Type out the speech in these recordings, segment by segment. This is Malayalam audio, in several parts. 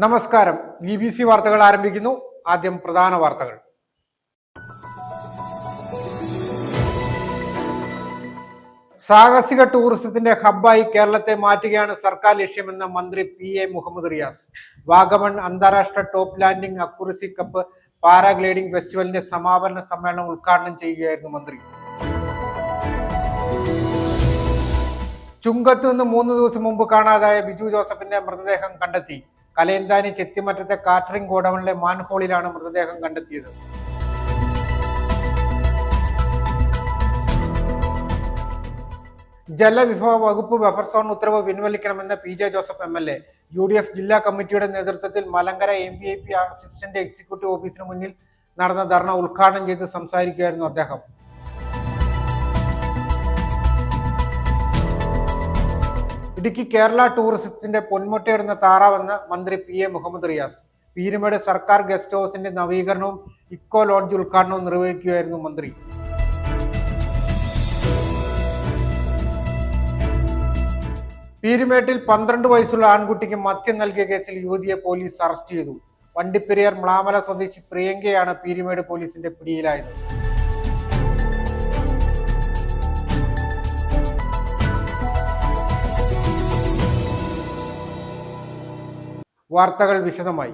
നമസ്കാരം. BBC വാർത്തകൾ ആരംഭിക്കുന്നു. ആദ്യം പ്രധാന വാർത്തകൾ. സാഹസിക ടൂറിസത്തിന്റെ ഹബ്ബായി കേരളത്തെ മാറ്റുകയാണ് സർക്കാർ ലക്ഷ്യമെന്ന മന്ത്രി PA മുഹമ്മദ് റിയാസ്. വാഗമൺ അന്താരാഷ്ട്ര top landing accuracy cup paragliding ഫെസ്റ്റിവലിന്റെ സമാപന സമ്മേളനം ഉദ്ഘാടനം ചെയ്യുകയായിരുന്നു മന്ത്രി. ചുങ്കത്ത് നിന്ന് 3 ദിവസം മുമ്പ് കാണാതായ ബിജു ജോസഫിന്റെ മൃതദേഹം കണ്ടെത്തി. കലയന്താനി ചെത്തിമറ്റത്തെ കാറ്ററിംഗ് ഗോഡൌണിലെ മാൻഹോളിലാണ് മൃതദേഹം കണ്ടെത്തിയത്. ജലവിഭവ വകുപ്പ് ബഫർ സോൺ ഉത്തരവ് പിൻവലിക്കണമെന്ന് PJ ജോസഫ് MLA. UDF ജില്ലാ കമ്മിറ്റിയുടെ നേതൃത്വത്തിൽ മലങ്കര MVIP അസിസ്റ്റന്റ് എക്സിക്യൂട്ടീവ് ഓഫീസിന് മുന്നിൽ നടന്ന ധർണ ഉദ്ഘാടനം ചെയ്ത് സംസാരിക്കുകയായിരുന്നു അദ്ദേഹം. ഇടുക്കി കേരള ടൂറിസത്തിന്റെ പൊന്മുട്ടയിടുന്ന താറാവെന്ന് മന്ത്രി PA മുഹമ്മദ് റിയാസ്. പീരുമേട് സർക്കാർ ഗസ്റ്റ് ഹൗസിന്റെ നവീകരണവും ഇക്കോ ലോഡ്ജ് ഉദ്ഘാടനവും നിർവഹിക്കുകയായിരുന്നു മന്ത്രി. പീരുമേട്ടിൽ 12 വയസ്സുള്ള ആൺകുട്ടിക്ക് മദ്യം നൽകിയ കേസിൽ യുവതിയെ പോലീസ് അറസ്റ്റ് ചെയ്തു. വണ്ടിപ്പെരിയാർ മ്ലാമല സ്വദേശി പ്രിയങ്കയാണ് പീരുമേട് പോലീസിന്റെ പിടിയിലായത്. വാർത്തകൾ വിശദമായി.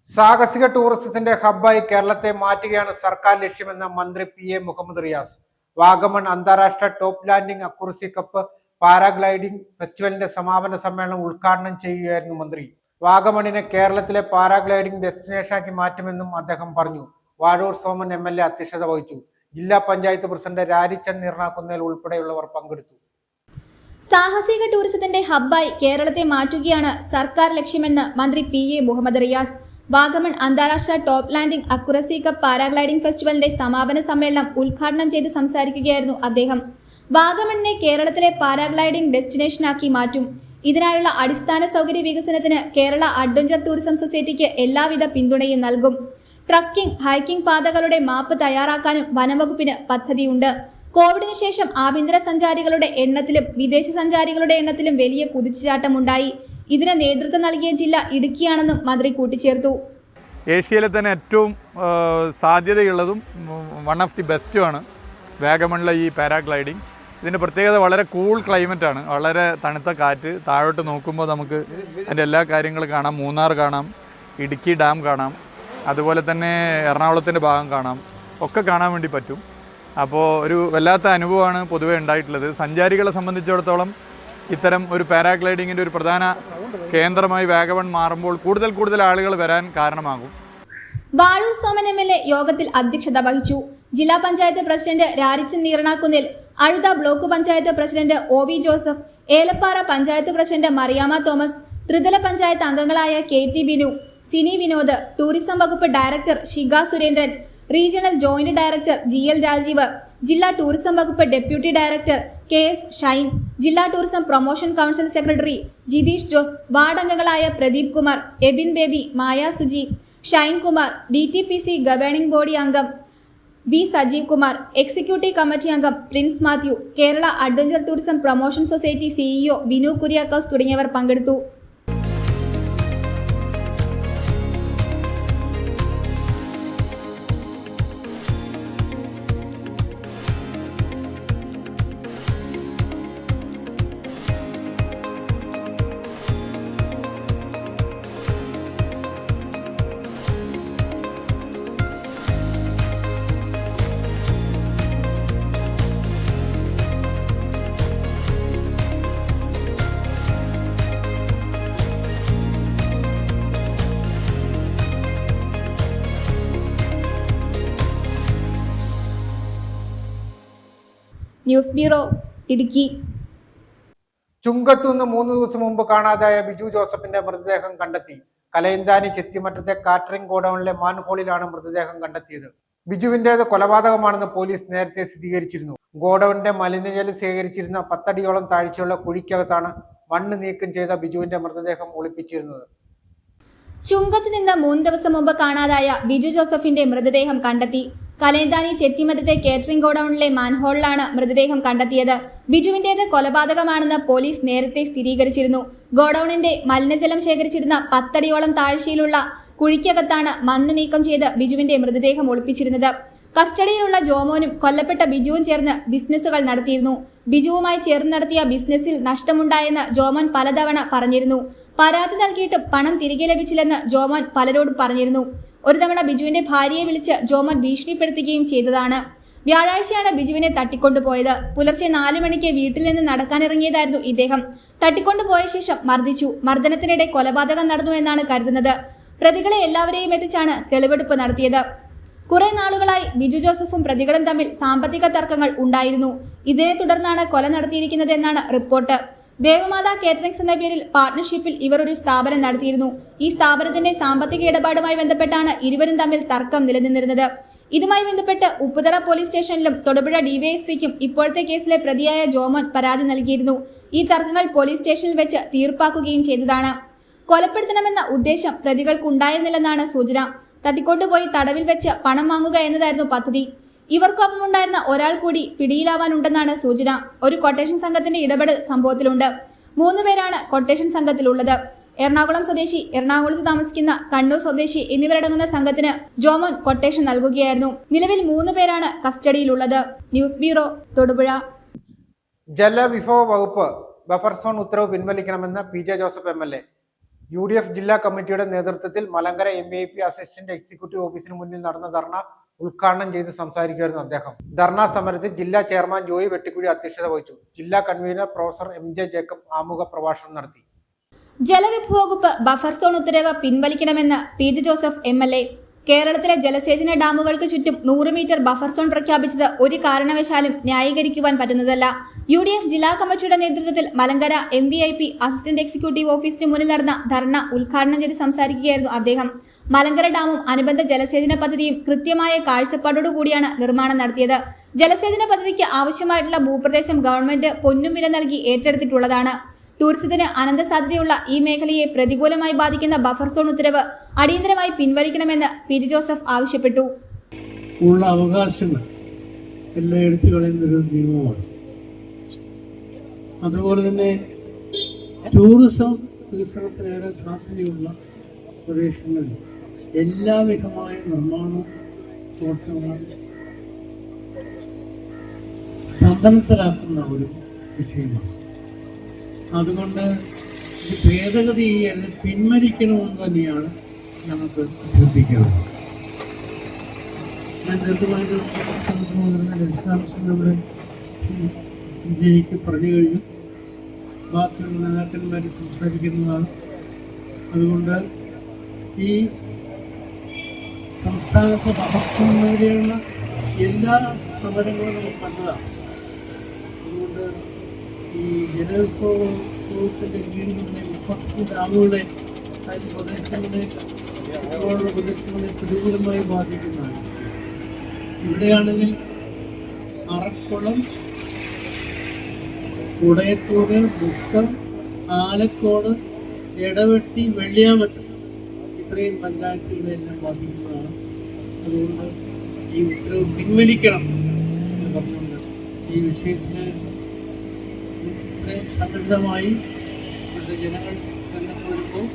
സാഹസിക ടൂറിസത്തിന്റെ ഹബ്ബായി കേരളത്തെ മാറ്റുകയാണ് സർക്കാർ ലക്ഷ്യമെന്ന മന്ത്രി PA മുഹമ്മദ് റിയാസ്. വാഗമൺ അന്താരാഷ്ട്ര top landing accuracy cup paragliding ഫെസ്റ്റിവലിന്റെ സമാപന സമ്മേളനം ഉദ്ഘാടനം ചെയ്യുകയായിരുന്നു മന്ത്രി. വാഗമണിനെ കേരളത്തിലെ പാരാഗ്ലൈഡിംഗ് ഡെസ്റ്റിനേഷനാക്കി മാറ്റുമെന്നും അദ്ദേഹം പറഞ്ഞു. വാഴൂർ സോമൻ MLA അധ്യക്ഷത വഹിച്ചു. ജില്ലാ പഞ്ചായത്ത് പ്രസിഡന്റ് രാരിച്ചന്ദ് നീർണാക്കുന്നേൽ ഉൾപ്പെടെയുള്ളവർ പങ്കെടുത്തു. സാഹസിക ടൂറിസത്തിന്റെ ഹബ്ബായി കേരളത്തെ മാറ്റുകയാണ് സർക്കാർ ലക്ഷ്യമെന്ന് മന്ത്രി PA മുഹമ്മദ് റിയാസ്. വാഗമൺ അന്താരാഷ്ട്ര top landing accuracy cup paragliding ഫെസ്റ്റിവലിന്റെ സമാപന സമ്മേളനം ഉദ്ഘാടനം ചെയ്ത് സംസാരിക്കുകയായിരുന്നു അദ്ദേഹം. വാഗമണിനെ കേരളത്തിലെ പാരാഗ്ലൈഡിംഗ് ഡെസ്റ്റിനേഷനാക്കി മാറ്റും. ഇതിനായുള്ള അടിസ്ഥാന സൗകര്യ വികസനത്തിന് കേരള അഡ്വഞ്ചർ ടൂറിസം സൊസൈറ്റിക്ക് എല്ലാവിധ പിന്തുണയും നൽകും. ട്രക്കിംഗ്, ഹൈക്കിംഗ് പാതകളുടെ മാപ്പ് തയ്യാറാക്കാനും വനംവകുപ്പിന് പദ്ധതിയുണ്ട്. കോവിഡിന് ശേഷം ആഭ്യന്തര സഞ്ചാരികളുടെ എണ്ണത്തിലും വിദേശ സഞ്ചാരികളുടെ എണ്ണത്തിലും വലിയ കുതിച്ചുചാട്ടമുണ്ടായി. ഇതിന് നേതൃത്വം നൽകിയ ജില്ല ഇടുക്കിയാണെന്നും മന്ത്രി കൂട്ടിച്ചേർത്തു. ഏഷ്യയിലെ തന്നെ ഏറ്റവും സാധ്യതയുള്ളതും വൺ ഓഫ് ദി ബെസ്റ്റുമാണ് വാഗമണിലെ ഈ പാരാഗ്ലൈഡിങ്. ഇതിൻ്റെ പ്രത്യേകത വളരെ കൂൾ ക്ലൈമറ്റാണ്, വളരെ തണുത്ത കാറ്റ്. താഴോട്ട് നോക്കുമ്പോൾ നമുക്ക് അതിൻ്റെ എല്ലാ കാര്യങ്ങളും കാണാം. മൂന്നാർ കാണാം, ഇടുക്കി ഡാം കാണാം, അതുപോലെ തന്നെ എറണാകുളത്തിൻ്റെ ഭാഗം കാണാം, ഒക്കെ കാണാൻ വേണ്ടി പറ്റും. അപ്പോൾ ഒരു വല്ലാത്ത അനുഭവമാണ് പൊതുവേ ഉണ്ടായിട്ടുള്ളത്. സഞ്ചാരികളെ സംബന്ധിച്ചിടത്തോളം ഇത്തരം ഒരു പാരാഗ്ലൈഡിങ്ങിൻ്റെ ഒരു പ്രധാന കേന്ദ്രമായി വാഗമൺ മാറുമ്പോൾ കൂടുതൽ ആളുകൾ വരാൻ കാരണമാകും. വാഴൂർ സോമൻ MLA യോഗത്തിൽ അധ്യക്ഷത വഹിച്ചു. ജില്ലാ panchayat president Rarichan Neeranakunnel, Azhutha block panchayat president OV Joseph, Elappara panchayat president Mariyamma Thomas, ത്രിതല പഞ്ചായത്ത് അംഗങ്ങളായ KT ബിനു, സിനി വിനോദ്, ടൂറിസം വകുപ്പ് director Shiga Surendran, regional joint director GL Rajeev, ജില്ലാ ടൂറിസം വകുപ്പ് ഡെപ്യൂട്ടി ഡയറക്ടർ KS ഷൈൻ, ജില്ലാ tourism promotion council secretary Jithish Jose, ward അംഗങ്ങളായ Pradeep Kumar, Ebin Baby, Maya Suji, Shine Kumar, DTPC governing body അംഗം B Sajeev Kumar, executive committee അംഗം Prince Mathew, Kerala adventure tourism promotion society CEO Binu Kuriakose തുടങ്ങിയവർ പങ്കെടുത്തു. News bureau, Idukki. ചുങ്കത്തുനിന്ന് 3 ദിവസം മുമ്പ് കാണാതായ ബിജു ജോസഫിന്റെ മൃതദേഹം കണ്ടെത്തി. കലയന്താനി ചെത്തിമറ്റത്തെ കാറ്ററിംഗ് ഗോഡൌണിലെ മാൻഹോളിലാണ് മൃതദേഹം കണ്ടെത്തിയത്. ബിജുവിന്റേത് കൊലപാതകമാണെന്ന് പോലീസ് നേരത്തെ സ്ഥിരീകരിച്ചിരുന്നു. ഗോഡൌണിന്റെ മലിനജലം ശേഖരിച്ചിരുന്ന 10 അടിയോളം താഴ്ചയുള്ള കുഴിക്കകത്താണ് മണ്ണ് നീക്കം ചെയ്ത ബിജുവിന്റെ മൃതദേഹം ഒളിപ്പിച്ചിരുന്നത്. ചുങ്കത്ത് നിന്ന് 3 ദിവസം മുമ്പ് കാണാതായ ബിജു ജോസഫിന്റെ മൃതദേഹം കണ്ടെത്തി. കലയന്താനി ചെത്തിമറ്റത്തെ കേറ്ററിംഗ് ഗോഡൌണിലെ മാൻഹോളിലാണ് മൃതദേഹം കണ്ടെത്തിയത്. ബിജുവിന്റേത് കൊലപാതകമാണെന്ന് പോലീസ് നേരത്തെ സ്ഥിരീകരിച്ചിരുന്നു. ഗോഡൌണിന്റെ മലിനജലം ശേഖരിച്ചിരുന്ന 10 അടിയോളം താഴ്ചയിലുള്ള കുഴിക്കകത്താണ് മണ്ണ് നീക്കം ചെയ്ത് ബിജുവിന്റെ മൃതദേഹം ഒളിപ്പിച്ചിരുന്നത്. കസ്റ്റഡിയിലുള്ള ജോമോനും കൊല്ലപ്പെട്ട ബിജുവും ചേർന്ന് ബിസിനസ്സുകൾ നടത്തിയിരുന്നു. ബിജുവുമായി ചേർന്ന് നടത്തിയ ബിസിനസ്സിൽ നഷ്ടമുണ്ടായെന്ന് ജോമോൻ പലതവണ പറഞ്ഞിരുന്നു. പരാതി നൽകിയിട്ടും പണം തിരികെ ലഭിച്ചില്ലെന്ന് ജോമോൻ പലരോടും പറഞ്ഞിരുന്നു. ഒരു തവണ ബിജുവിന്റെ ഭാര്യയെ വിളിച്ച് ജോമോൻ ഭീഷണിപ്പെടുത്തുകയും ചെയ്തതാണ്. വ്യാഴാഴ്ചയാണ് ബിജുവിനെ തട്ടിക്കൊണ്ടുപോയത്. പുലർച്ചെ 4 മണിക്ക് വീട്ടിൽ നിന്ന് നടക്കാനിറങ്ങിയതായിരുന്നു ഇദ്ദേഹം. തട്ടിക്കൊണ്ടുപോയ ശേഷം മർദ്ദിച്ചു. മർദ്ദനത്തിനിടെ കൊലപാതകം നടന്നു എന്നാണ് കരുതുന്നത്. പ്രതികളെ എല്ലാവരെയും എത്തിച്ചാണ് തെളിവെടുപ്പ് നടത്തിയത്. കുറെ നാളുകളായി ബിജു ജോസഫും പ്രതികളും തമ്മിൽ സാമ്പത്തിക തർക്കങ്ങൾ ഉണ്ടായിരുന്നു. ഇതിനെ തുടർന്നാണ് കൊല നടത്തിയിരിക്കുന്നതെന്നാണ് റിപ്പോർട്ട്. ദേവമാതാ കേറ്ററിംഗ്സ് എന്ന പേരിൽ പാർട്ട്ണർഷിപ്പിൽ ഇവർ ഒരു സ്ഥാപനം നടത്തിയിരുന്നു. ഈ സ്ഥാപനത്തിന്റെ സാമ്പത്തിക ഇടപാടുമായി ബന്ധപ്പെട്ടാണ് ഇരുവരും തമ്മിൽ തർക്കം നിലനിന്നിരുന്നത്. ഇതുമായി ബന്ധപ്പെട്ട് ഉപ്പുതറ പോലീസ് സ്റ്റേഷനിലും തൊടുപുഴ ഡിവൈഎസ്പിക്കും ഇപ്പോഴത്തെ കേസിലെ പ്രതിയായ ജോമോൻ പരാതി നൽകിയിരുന്നു. ഈ തർക്കങ്ങൾ പോലീസ് സ്റ്റേഷനിൽ വെച്ച് തീർപ്പാക്കുകയും ചെയ്തതാണ്. കൊലപ്പെടുത്തണമെന്ന ഉദ്ദേശം പ്രതികൾക്കുണ്ടായിരുന്നില്ലെന്നാണ് സൂചന. തട്ടിക്കൊണ്ടുപോയി തടവിൽ വെച്ച് പണം വാങ്ങുക എന്നതായിരുന്നു പദ്ധതി. ഇവർക്കൊപ്പമുണ്ടായിരുന്ന ഒരാൾ കൂടി പിടിയിലാവാനുണ്ടെന്നാണ് സൂചന. ഒരു കൊട്ടേഷൻ സംഘത്തിന്റെ ഇടപെടൽ സംഭവത്തിലുണ്ട്. 3 പേരാണ് കൊട്ടേഷൻ സംഘത്തിലുള്ളത്. എറണാകുളം സ്വദേശി, എറണാകുളത്ത് താമസിക്കുന്ന കണ്ണൂർ സ്വദേശി എന്നിവരടങ്ങുന്ന സംഘത്തിന് ജോമോൻ കൊട്ടേഷൻ നൽകുകയായിരുന്നു. നിലവിൽ 3 പേരാണ് കസ്റ്റഡിയിലുള്ളത്. News bureau, Thodupuzha. ജലവിഭവ വകുപ്പ് ബഫർ സോൺ ഉത്തരവ് പിൻവലിക്കണമെന്ന് P J Joseph MLA. UDF ജില്ലാ കമ്മിറ്റിയുടെ നേതൃത്വത്തിൽ മലങ്കര MVIP അസിസ്റ്റന്റ് എക്സിക്യൂട്ടീവ് ഓഫീസിന് മുന്നിൽ നടന്ന ധർണ ഉദ്ഘാടനം ചെയ്ത് സംസാരിക്കുകയായിരുന്നു അദ്ദേഹം. ധർണാ സമരത്തിൽ ജില്ലാ ചെയർമാൻ ജോയി വെട്ടിക്കുഴി അധ്യക്ഷത വഹിച്ചു. ജില്ലാ കൺവീനർ പ്രൊഫസർ MJ ജേക്കബ് ആമുഖ പ്രഭാഷണം നടത്തി. ജലവിഭവ വകുപ്പ് ബഫർ സോൺ ഉത്തരവ് പിൻവലിക്കണമെന്ന് പി ജെ ജോസഫ് MLA. കേരളത്തിലെ ജലസേചന ഡാമുകൾക്ക് ചുറ്റും 100 മീറ്റർ ബഫർ സോൺ പ്രഖ്യാപിച്ചത് ഒരു കാരണവശാലും ന്യായീകരിക്കുവാൻ പറ്റുന്നതല്ല. UDF ജില്ലാ കമ്മിറ്റിയുടെ നേതൃത്വത്തിൽ മലങ്കര MVIP അസിസ്റ്റന്റ് എക്സിക്യൂട്ടീവ് ഓഫീസിന് മുന്നിൽ നടന്ന ധർണ ഉദ്ഘാടനം ചെയ്ത് സംസാരിക്കുകയായിരുന്നു അദ്ദേഹം. മലങ്കര ഡാമും അനുബന്ധ ജലസേചന പദ്ധതിയും കൃത്യമായ കാഴ്ചപ്പാടോടുകൂടിയാണ് നിർമ്മാണം നടത്തിയത്. ജലസേചന പദ്ധതിക്ക് ആവശ്യമായിട്ടുള്ള ഭൂപ്രദേശം ഗവൺമെന്റ് പൊന്നും വില നൽകി ഏറ്റെടുത്തിട്ടുള്ളതാണ്. ടൂറിസത്തിന് അനന്ത സാധ്യതയുള്ള ഈ മേഖലയെ പ്രതികൂലമായി ബാധിക്കുന്ന ബഫർ സോൺ ഉത്തരവ് അടിയന്തരമായി പിൻവലിക്കണമെന്ന് പി ജെ ജോസഫ് ആവശ്യപ്പെട്ടു. ഉള്ള അവകാശങ്ങൾ എല്ലാം എടുത്തു കളയുന്നൊരു നിയമമാണ്. അതുപോലെ തന്നെ ടൂറിസം വികസനത്തിനേറെ സാധ്യതയുള്ള പ്രദേശങ്ങളിൽ എല്ലാവിധമായ നിർമ്മാണ പ്രവർത്തനങ്ങളും സ്തംഭനത്തിലാക്കുന്ന ഒരു വിഷയമാണ്. അതുകൊണ്ട് ഈ ഭേദഗതി പിൻവലിക്കണമെന്ന് തന്നെയാണ് നമുക്ക് അഭ്യർത്ഥിക്കാറുള്ളത്. ഞാൻ ദീർഘമായിട്ട് വിശദാംശങ്ങളുടെ ഇന്ത്യക്ക് പറഞ്ഞു കഴിഞ്ഞു. ബാക്കിയുള്ള നേതാക്കന്മാർ സംസാരിക്കുന്നതാണ്. അതുകൊണ്ട് ഈ സംസ്ഥാനത്തെ ബഹുമാനേറിയുള്ള എല്ലാ സമരങ്ങളും നമുക്ക് കണ്ടതാണ്. അതുകൊണ്ട് ഈ ജലവിഭവത്തിന്റെ കീഴിലുള്ള 30 ഡാമുകളെ പ്രദേശങ്ങളെ പ്രതികൂലമായി ബാധിക്കുന്നതാണ്. ഇവിടെയാണെങ്കിൽ അറക്കുളം, ഉടയത്തൂര്, മുക്കം, ആലക്കോട്, എടവെട്ടി, വെള്ളിയാമറ്റം ഇത്രയും പഞ്ചായത്തുകളെല്ലാം ബാധിക്കുന്നതാണ്. അതുകൊണ്ട് ഈ ഉത്തരവ് പിൻവലിക്കണം എന്ന് പറഞ്ഞുകൊണ്ട് ഈ വിഷയത്തിന് ഇത്രയും സംഘടിതമായി ഇവിടുത്തെ ജനങ്ങൾ തന്നെ വരുമ്പോൾ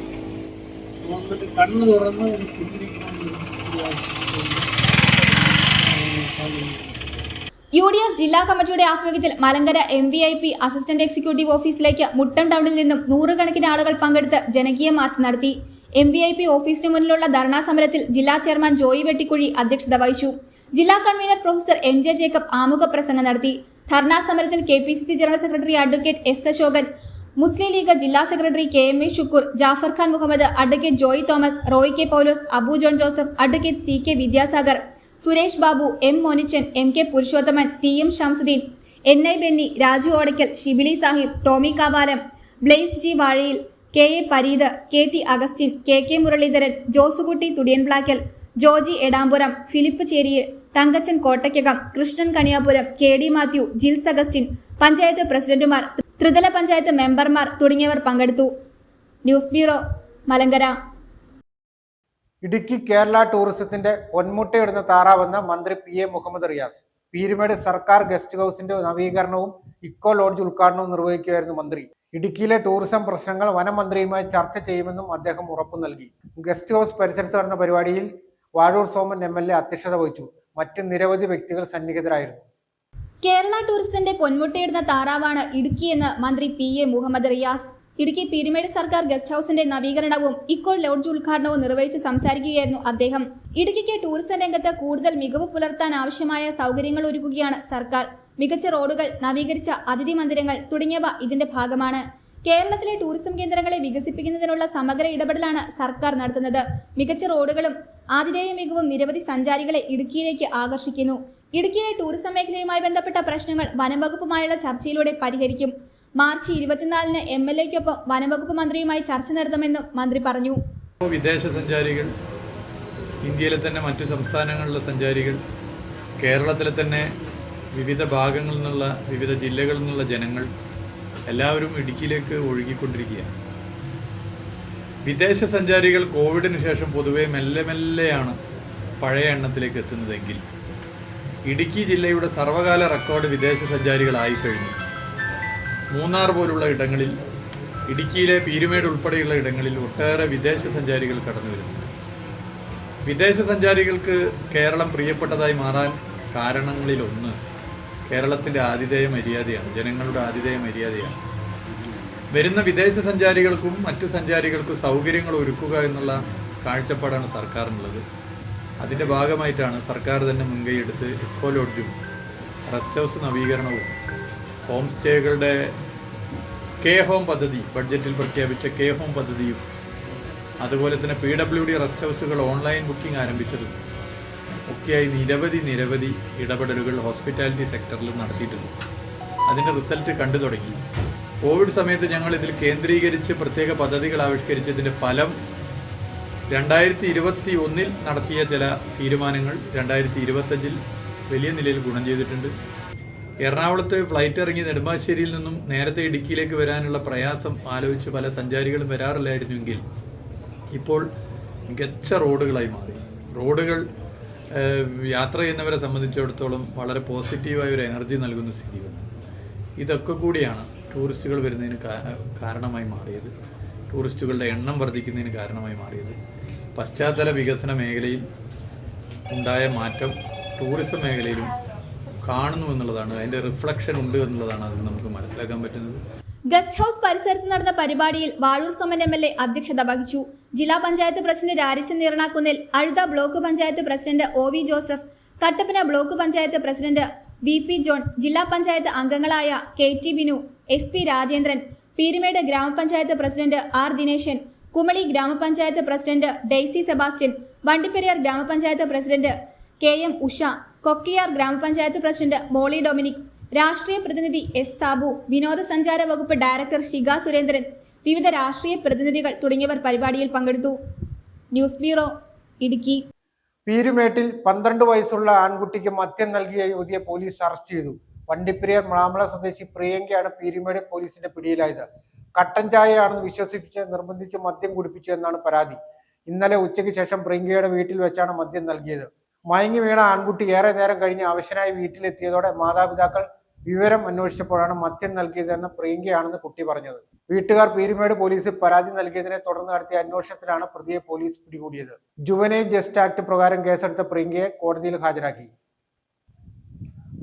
ഗവൺമെന്റ് കണ്ണു തുറന്ന് ഇത് പിൻവലിക്കണമെന്ന് UDF ജില്ലാ കമ്മിറ്റിയുടെ ആഭിമുഖ്യത്തിൽ മലങ്കര MVIP അസിസ്റ്റന്റ് എക്സിക്യൂട്ടീവ് ഓഫീസിലേക്ക് മുട്ടം ടൗണിൽ നിന്നും 100 കണക്കിന് ആളുകൾ പങ്കെടുത്ത് ജനകീയ മാർച്ച് നടത്തി. MVIP ഓഫീസിന് മുന്നിലുള്ള ധർണാ സമരത്തിൽ ജില്ലാ ചെയർമാൻ ജോയി വെട്ടിക്കുഴി അധ്യക്ഷത വഹിച്ചു. ജില്ലാ കൺവീനർ പ്രൊഫസർ MJ ജേക്കബ് ആമുഖ പ്രസംഗം നടത്തി. ധർണാ സമരത്തിൽ KPCC general secretary advocate S Ashokan, Muslim League ജില്ലാ secretary KMA Shukkur, Jafar Khan Muhammad, advocate Joy Thomas, Roy K Paulose, Abu John Joseph, advocate CK Vidyasagar, Suresh Babu, M Monichan, MK Purushothaman, TM Shamsuddin, NI Benny, Raju Odackal, Shibili Sahib, Tommy Kavalam, Blaise G Vazhayil, KA Pareeth, KT Augustine, KK Muraleedharan, Josekutty Thudiyanplackal, Joji Edampuram, Philip Cheriyil, Thankachan Kottakkakam, Krishnan Kaniyapuram, KD Mathew, Jils Augustine, panchayat പ്രസിഡന്റുമാർ, ത്രിതല പഞ്ചായത്ത് മെമ്പർമാർ തുടങ്ങിയവർ പങ്കെടുത്തു. News bureau, Malankara. ഇടുക്കി കേരള ടൂറിസത്തിന്റെ പൊന്മുട്ടയിടുന്ന താറാവെന്ന് മന്ത്രി PA മുഹമ്മദ് റിയാസ്. പീരുമേട് സർക്കാർ ഗസ്റ്റ് ഹൗസിന്റെ നവീകരണവും ഇക്കോ ലോഡ്ജ് ഉദ്ഘാടനവും നിർവഹിക്കുകയായിരുന്നു മന്ത്രി. ഇടുക്കിയിലെ ടൂറിസം പ്രശ്നങ്ങൾ വനമന്ത്രിയുമായി ചർച്ച ചെയ്യുമെന്നും അദ്ദേഹം ഉറപ്പു നൽകി. ഗസ്റ്റ് ഹൗസ് പരിസരത്ത് നടന്ന പരിപാടിയിൽ വാഴൂർ സോമൻ MLA അധ്യക്ഷത വഹിച്ചു. മറ്റ് നിരവധി വ്യക്തികൾ സന്നിഹിതരായിരുന്നു. കേരള ടൂറിസത്തിന്റെ പൊന്മുട്ടയിടുന്ന താറാവാണ് ഇടുക്കിയെന്ന് മന്ത്രി PA മുഹമ്മദ് റിയാസ് ഇടുക്കി പീരുമേട് സർക്കാർ ഗസ്റ്റ് ഹൌസിന്റെ നവീകരണവും ഇക്കോ ലോഡ്ജ് ഉദ്ഘാടനവും നിർവഹിച്ച് സംസാരിക്കുകയായിരുന്നു അദ്ദേഹം. ഇടുക്കിക്ക് ടൂറിസം രംഗത്ത് കൂടുതൽ മികവ് പുലർത്താൻ ആവശ്യമായ സൗകര്യങ്ങൾ ഒരുക്കുകയാണ് സർക്കാർ. മികച്ച റോഡുകൾ, നവീകരിച്ച അതിഥി മന്ദിരങ്ങൾ തുടങ്ങിയവ ഇതിന്റെ ഭാഗമാണ്. കേരളത്തിലെ ടൂറിസം കേന്ദ്രങ്ങളെ വികസിപ്പിക്കുന്നതിനുള്ള സമഗ്ര ഇടപെടലാണ് സർക്കാർ നടത്തുന്നത്. മികച്ച റോഡുകളും ആതിഥേയ മികവും നിരവധി സഞ്ചാരികളെ ഇടുക്കിയിലേക്ക് ആകർഷിക്കുന്നു. ഇടുക്കിയിലെ ടൂറിസം മേഖലയുമായി ബന്ധപ്പെട്ട പ്രശ്നങ്ങൾ വനംവകുപ്പുമായുള്ള ചർച്ചയിലൂടെ പരിഹരിക്കും. മാർച്ച് 24-ന് MLAയ്ക്കൊപ്പം വനംവകുപ്പ് മന്ത്രിയുമായി ചർച്ച നടത്തുമെന്നും മന്ത്രി പറഞ്ഞു. വിദേശ സഞ്ചാരികൾ, ഇന്ത്യയിലെ തന്നെ മറ്റു സംസ്ഥാനങ്ങളിലെ സഞ്ചാരികൾ, കേരളത്തിലെ തന്നെ വിവിധ ഭാഗങ്ങളിൽ നിന്നുള്ള വിവിധ ജില്ലകളിൽ നിന്നുള്ള ജനങ്ങൾ എല്ലാവരും ഇടുക്കിയിലേക്ക് ഒഴുകിക്കൊണ്ടിരിക്കുകയാണ്. വിദേശ സഞ്ചാരികൾ കോവിഡിന് ശേഷം പൊതുവെ മെല്ലെയാണ് പഴയ എണ്ണത്തിലേക്ക് എത്തുന്നതെങ്കിൽ ഇടുക്കി ജില്ലയുടെ സർവകാല റെക്കോർഡ് വിദേശ സഞ്ചാരികളായിക്കഴിഞ്ഞു. മൂന്നാർ പോലുള്ള ഇടങ്ങളിൽ, ഇടുക്കിയിലെ പീരുമേട് ഉൾപ്പെടെയുള്ള ഇടങ്ങളിൽ ഒട്ടേറെ വിദേശ സഞ്ചാരികൾ കടന്നു വരുന്നു. വിദേശ സഞ്ചാരികൾക്ക് കേരളം പ്രിയപ്പെട്ടതായി മാറാൻ കാരണങ്ങളിലൊന്ന് കേരളത്തിൻ്റെ ആതിഥേയ മര്യാദയാണ്, ജനങ്ങളുടെ ആതിഥേയ മര്യാദയാണ്. വരുന്ന വിദേശ സഞ്ചാരികൾക്കും മറ്റ് സഞ്ചാരികൾക്കും സൗകര്യങ്ങൾ ഒരുക്കുക എന്നുള്ള കാഴ്ചപ്പാടാണ് സർക്കാരിനുള്ളത്. അതിൻ്റെ ഭാഗമായിട്ടാണ് സർക്കാർ തന്നെ മുൻകൈയെടുത്ത് ഇക്കോ ലോഡ്ജും റെസ്റ്റ് ഹൗസ് നവീകരണവും ഹോം സ്റ്റേകളുടെ ഹോം പദ്ധതി, ബഡ്ജറ്റിൽ പ്രഖ്യാപിച്ച ഹോം പദ്ധതിയും അതുപോലെ തന്നെ PWD റെസ്റ്റ് ഹൗസുകൾ ഓൺലൈൻ ബുക്കിംഗ് ആരംഭിച്ചതും ഒക്കെയായി നിരവധി ഇടപെടലുകൾ ഹോസ്പിറ്റാലിറ്റി സെക്ടറിൽ നടത്തിയിട്ടുണ്ട്. അതിൻ്റെ റിസൾട്ട് കണ്ടു തുടങ്ങി. കോവിഡ് സമയത്ത് ഞങ്ങൾ ഇതിൽ കേന്ദ്രീകരിച്ച് പ്രത്യേക പദ്ധതികൾ ആവിഷ്കരിച്ചതിൻ്റെ ഫലം 2021 നടത്തിയ ചില തീരുമാനങ്ങൾ 2025 വലിയ നിലയിൽ ഗുണം ചെയ്തിട്ടുണ്ട്. എറണാകുളത്ത് ഫ്ലൈറ്റ് ഇറങ്ങി നെടുമ്പാശ്ശേരിയിൽ നിന്നും നേരത്തെ ഇടുക്കിയിലേക്ക് വരാനുള്ള പ്രയാസം ആലോചിച്ച് പല സഞ്ചാരികളും വരാറില്ലായിരുന്നുവെങ്കിൽ ഇപ്പോൾ മികച്ച റോഡുകളായി മാറി. റോഡുകൾ യാത്ര ചെയ്യുന്നവരെ സംബന്ധിച്ചിടത്തോളം വളരെ പോസിറ്റീവായ ഒരു എനർജി നൽകുന്ന സ്ഥിതി വന്നു. ഇതൊക്കെ കൂടിയാണ് ടൂറിസ്റ്റുകൾ വരുന്നതിന് കാരണമായി മാറിയത്, ടൂറിസ്റ്റുകളുടെ എണ്ണം വർദ്ധിക്കുന്നതിന് കാരണമായി മാറിയത്. പശ്ചാത്തല വികസന മേഖലയിൽ ഉണ്ടായ മാറ്റം ടൂറിസം മേഖലയിലും കാണുന്നു എന്നുള്ളതാണ്, അതിൻ്റെ റിഫ്ലക്ഷൻ ഉണ്ട് എന്നുള്ളതാണ് അതിൽ നമുക്ക് മനസ്സിലാക്കാൻ പറ്റുന്നത്. ഗസ്റ്റ് ഹൌസ് പരിസരത്ത് നടന്ന പരിപാടിയിൽ വാഴൂർ സോമൻ MLA അധ്യക്ഷത വഹിച്ചു. ജില്ലാ panchayat president Rarichan Neeranakunnil, Azhutha block panchayat president OV Joseph, Kattappana block panchayat president VP John, ജില്ലാ പഞ്ചായത്ത് അംഗങ്ങളായ KT ബിനു, SP രാജേന്ദ്രൻ, പീരുമേട് ഗ്രാമപഞ്ചായത്ത് പ്രസിഡന്റ് R ദിനേശൻ, കുമളി ഗ്രാമപഞ്ചായത്ത് പ്രസിഡന്റ് ഡെയ്സി സെബാസ്റ്റ്യൻ, വണ്ടിപ്പെരിയാർ ഗ്രാമപഞ്ചായത്ത് പ്രസിഡന്റ് KM ഉഷ, കൊക്കിയാർ ഗ്രാമപഞ്ചായത്ത് പ്രസിഡന്റ് മോളി ഡൊമിനിക്, രാഷ്ട്രീയ പ്രതിനിധി S സാബു, വിനോദസഞ്ചാര വകുപ്പ് ഡയറക്ടർ ശിഖ സുരേന്ദ്രൻ, വിവിധ രാഷ്ട്രീയ പ്രതിനിധികൾ തുടങ്ങിയവർ പരിപാടിയിൽ പങ്കെടുത്തു. News bureau, Idukki. പീരുമേട്ടിൽ 12 വയസ്സുള്ള ആൺകുട്ടിക്ക് മദ്യം നൽകിയ യുവതിയെ പോലീസ് അറസ്റ്റ് ചെയ്തു. വണ്ടിപ്പെരിയാർ മാമള സ്വദേശി പ്രിയങ്കയാണ് പീരുമേട് പോലീസിന്റെ പിടിയിലായത്. കട്ടൻ ചായയാണെന്ന് വിശ്വസിപ്പിച്ച് നിർബന്ധിച്ച് മദ്യം കുടിപ്പിച്ചു എന്നാണ് പരാതി. ഇന്നലെ ഉച്ചയ്ക്ക് ശേഷം പ്രിയങ്കയുടെ വീട്ടിൽ വെച്ചാണ് മദ്യം നൽകിയത്. മയങ്ങി വീണ ആൺകുട്ടി ഏറെ നേരം കഴിഞ്ഞ് അവശനായി വീട്ടിലെത്തിയതോടെ മാതാപിതാക്കൾ വിവരം അന്വേഷിച്ചപ്പോഴാണ് മദ്യം നൽകിയതെന്ന് പ്രിയങ്കയാണെന്ന് കുട്ടി പറഞ്ഞത്. വീട്ടുകാർ പീരുമേട് പോലീസിൽ പരാതി നൽകിയതിനെ തുടർന്ന് നടത്തിയ അന്വേഷണത്തിലാണ് പ്രതിയെ പോലീസ് പിടികൂടിയത്. ജുവനൈൽ ജസ്റ്റ് ആക്ട് പ്രകാരം കേസെടുത്ത പ്രിയങ്കയെ കോടതിയിൽ ഹാജരാക്കി.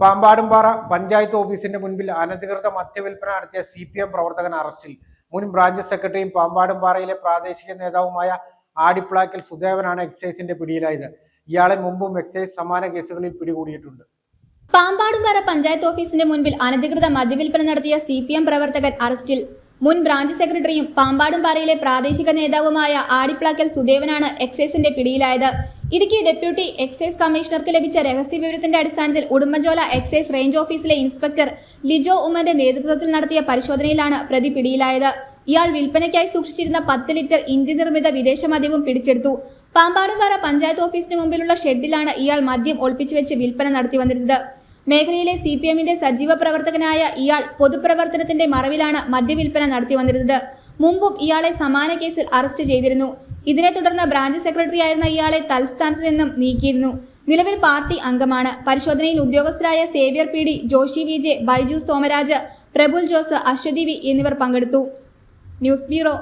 പാമ്പാടുംപാറ പഞ്ചായത്ത് ഓഫീസിന്റെ മുൻപിൽ അനധികൃത മദ്യവിൽപ്പന നടത്തിയ CPM പ്രവർത്തകൻ അറസ്റ്റിൽ. മുൻ ബ്രാഞ്ച് സെക്രട്ടറിയും പാമ്പാടുംപാറയിലെ പ്രാദേശിക നേതാവുമായ ആടിപ്ലാക്കൽ സുദേവനാണ് എക്സൈസിന്റെ പിടിയിലായത്. ഇയാളെ മുമ്പും എക്സൈസ് സമാന കേസുകളിൽ പിടികൂടിയിട്ടുണ്ട്. പാമ്പാടുംപാറ പഞ്ചായത്ത് ഓഫീസിന്റെ മുൻപിൽ അനധികൃത മദ്യവിൽപ്പന നടത്തിയ CPM പ്രവർത്തകൻ അറസ്റ്റിൽ. മുൻ ബ്രാഞ്ച് സെക്രട്ടറിയും പാമ്പാടുംപാറയിലെ പ്രാദേശിക നേതാവുമായ ആടിപ്ലാക്കൽ സുദേവനാണ് എക്സൈസിന്റെ പിടിയിലായത്. ഇടുക്കി ഡെപ്യൂട്ടി എക്സൈസ് കമ്മീഷണർക്ക് ലഭിച്ച രഹസ്യ വിവരത്തിന്റെ അടിസ്ഥാനത്തിൽ ഉടുമ്പൻചോല എക്സൈസ് റേഞ്ച് ഓഫീസിലെ ഇൻസ്പെക്ടർ ലിജോ ഉമ്മന്റെ നേതൃത്വത്തിൽ നടത്തിയ പരിശോധനയിലാണ് പ്രതി പിടിയിലായത്. ഇയാൾ വിൽപ്പനയ്ക്കായി സൂക്ഷിച്ചിരുന്ന 10 ലിറ്റർ ഇന്ത്യ നിർമ്മിത വിദേശ മദ്യവും പിടിച്ചെടുത്തു. പാമ്പാടുംപാറ പഞ്ചായത്ത് ഓഫീസിന് മുമ്പിലുള്ള ഷെഡിലാണ് ഇയാൾ മദ്യം ഒളിപ്പിച്ചു വെച്ച് വിൽപ്പന നടത്തി വന്നിരുന്നത്. മേഖലയിലെ CPMന്റെ സജീവ പ്രവർത്തകനായ ഇയാൾ പൊതുപ്രവർത്തനത്തിന്റെ മറവിലാണ് മദ്യവിൽപ്പന നടത്തി വന്നിരുന്നത്. മുമ്പും ഇയാളെ സമാന കേസിൽ അറസ്റ്റ് ചെയ്തിരുന്നു. ഇതിനെ തുടർന്ന് ബ്രാഞ്ച് സെക്രട്ടറിയായിരുന്ന ഇയാളെ തൽസ്ഥാനത്ത് നിന്നും നീക്കിയിരുന്നു. നിലവിൽ പാർട്ടി അംഗമാണ്. പരിശോധനയിൽ ഉദ്യോഗസ്ഥരായ Xavier PD, Joshi VJ, Baiju Somaraj, Prabul Jose, Aswathy V എന്നിവർ പങ്കെടുത്തു. News bureau,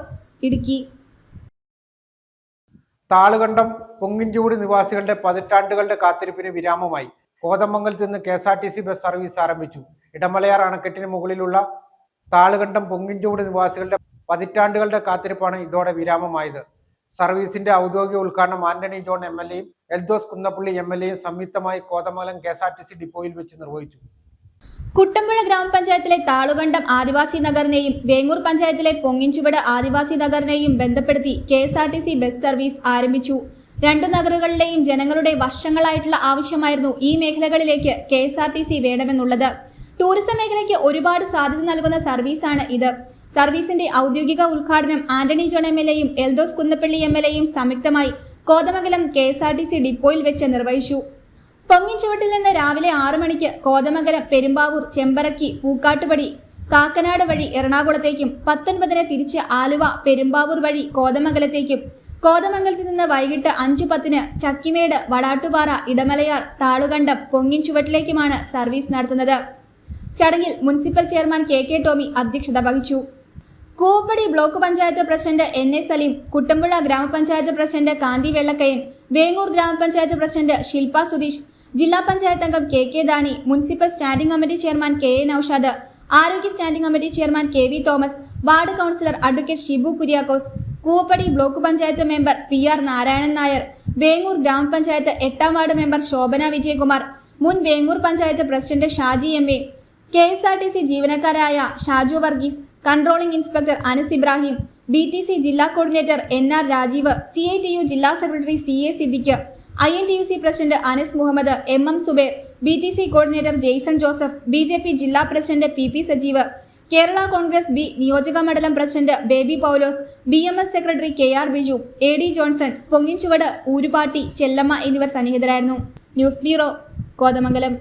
Idukki. താളുകണ്ടം പൊങ്ങിൻചൂട് നിവാസികളുടെ പതിറ്റാണ്ടുകളുടെ കാത്തിരിപ്പിന് വിരാമമായി. കോതമംഗലത്ത് നിന്ന് KSRTC ബസ് സർവീസ് ആരംഭിച്ചു. ഇടമലയാർ അണക്കെട്ടിന് മുകളിലുള്ള താളുകണ്ടം പൊങ്ങിൻചൂട് നിവാസികളുടെ പതിറ്റാണ്ടുകളുടെ കാത്തിരിപ്പാണ് ഇതോടെ വിരാമമായത്. സർവീസിന്റെ ഔദ്യോഗിക ഉദ്ഘാടനം ആന്റണി ജോൺ MLAയും എൽദോസ് കുന്നപ്പള്ളി MLAയും സംയുക്തമായി കോതമംഗലം KSRTC ഡിപ്പോയിൽ വെച്ച് നിർവഹിച്ചു. കുട്ടമ്പുഴ ഗ്രാമപഞ്ചായത്തിലെ താളുകണ്ടം ആദിവാസി നഗറിനെയും വേങ്ങൂർ പഞ്ചായത്തിലെ പൊങ്ങിൻചുവട് ആദിവാസി നഗറിനെയും ബന്ധപ്പെടുത്തി KSRTC ബസ് സർവീസ് ആരംഭിച്ചു. രണ്ടു നഗറുകളിലെയും ജനങ്ങളുടെ വർഷങ്ങളായിട്ടുള്ള ആവശ്യമായിരുന്നു ഈ മേഖലകളിലേക്ക് KSRTC വേണമെന്നുള്ളത്. ടൂറിസം മേഖലയ്ക്ക് ഒരുപാട് സാധ്യത നൽകുന്ന സർവീസാണ് ഇത്. സർവീസിന്റെ ഔദ്യോഗിക ഉദ്ഘാടനം ആന്റണി ജോൺ MLAയും എൽദോസ് കുന്നപ്പള്ളി MLAയും സംയുക്തമായി കോതമംഗലം KSRTC ഡിപ്പോയിൽ വെച്ച് നിർവഹിച്ചു. പൊങ്ങിൻചുവട്ടിൽ നിന്ന് രാവിലെ 6 മണിക്ക് കോതമംഗലം, പെരുമ്പാവൂർ, ചെമ്പറക്കി, പൂക്കാട്ടുപടി, കാക്കനാട് വഴി എറണാകുളത്തേക്കും 19-ന് തിരിച്ച് ആലുവ, പെരുമ്പാവൂർ വഴി കോതമംഗലത്തേക്കും, കോതമംഗലത്ത് നിന്ന് വൈകിട്ട് 5:10-ന് ചക്കിമേട്, വടാട്ടുപാറ, ഇടമലയാർ, താളുകണ്ടം, പൊങ്ങിൻചുവട്ടിലേക്കുമാണ് സർവീസ് നടത്തുന്നത്. ചടങ്ങിൽ മുനിസിപ്പൽ ചെയർമാൻ KK ടോമി അധ്യക്ഷത വഹിച്ചു. Koovappady block panchayat president NA Saleem, Kuttampuzha ഗ്രാമപഞ്ചായത്ത് പ്രസിഡന്റ് കാന്തി വെള്ളക്കയൻ, വേങ്ങൂർ ഗ്രാമപഞ്ചായത്ത് പ്രസിഡന്റ് ശില്പ സുധീഷ്, ജില്ലാ പഞ്ചായത്ത് അംഗം KK Dani, municipal standing committee chairman KA Noushad, ആരോഗ്യ standing committee chairman KV Thomas, ward councillor advocate Shibu Kuriakose, Koovappady block panchayat member PR Narayanan Nair, Vengoor ഗ്രാമപഞ്ചായത്ത് 8ാം വാർഡ് മെമ്പർ ശോഭന വിജയകുമാർ, മുൻ Vengoor panchayat president Shaji MA, KSRTC ജീവനക്കാരായ Shaju Varghese, controlling inspector Anas Ibrahim, BTC ജില്ലാ കോർഡിനേറ്റർ NR രാജീവ്, CITU ജില്ലാ secretary CA Siddique, INTUC president Anas Muhammad, MM Subair, BTC coordinator Jason Joseph, BJP ജില്ലാ president PP Sajeev, Kerala Congress B നിയോജക മണ്ഡലം president Baby Paulose, BMS secretary KR Biju, AD Johnson, Ponginchuvadu, ഊരുപാട്ടി, ചെല്ലമ്മ എന്നിവർ സന്നിഹിതരായിരുന്നു. News bureau, Kothamangalam.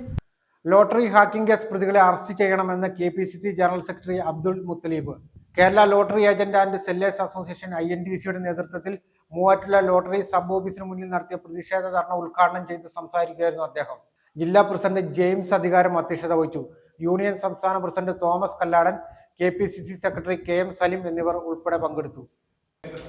Lottery hacking case പ്രതികളെ അറസ്റ്റ് ചെയ്യണമെന്ന് KPCC general secretary Abdul Muthaleeb. Kerala lottery agent and sellers association INTUCയുടെ നേതൃത്വത്തിൽ മൂവാറ്റുപുഴ ലോട്ടറി സബ് ഓഫീസിന് മുന്നിൽ നടത്തിയ പ്രതിഷേധ ധർണ ഉദ്ഘാടനം ചെയ്ത് സംസാരിക്കുകയായിരുന്നു അദ്ദേഹം. ജില്ലാ പ്രസിഡന്റ് ജെയിംസ് അധികാരം അധ്യക്ഷത വഹിച്ചു. യൂണിയൻ സംസ്ഥാന president Thomas Kalladan, KPCC secretary KM Saleem എന്നിവർ ഉൾപ്പെടെ പങ്കെടുത്തു.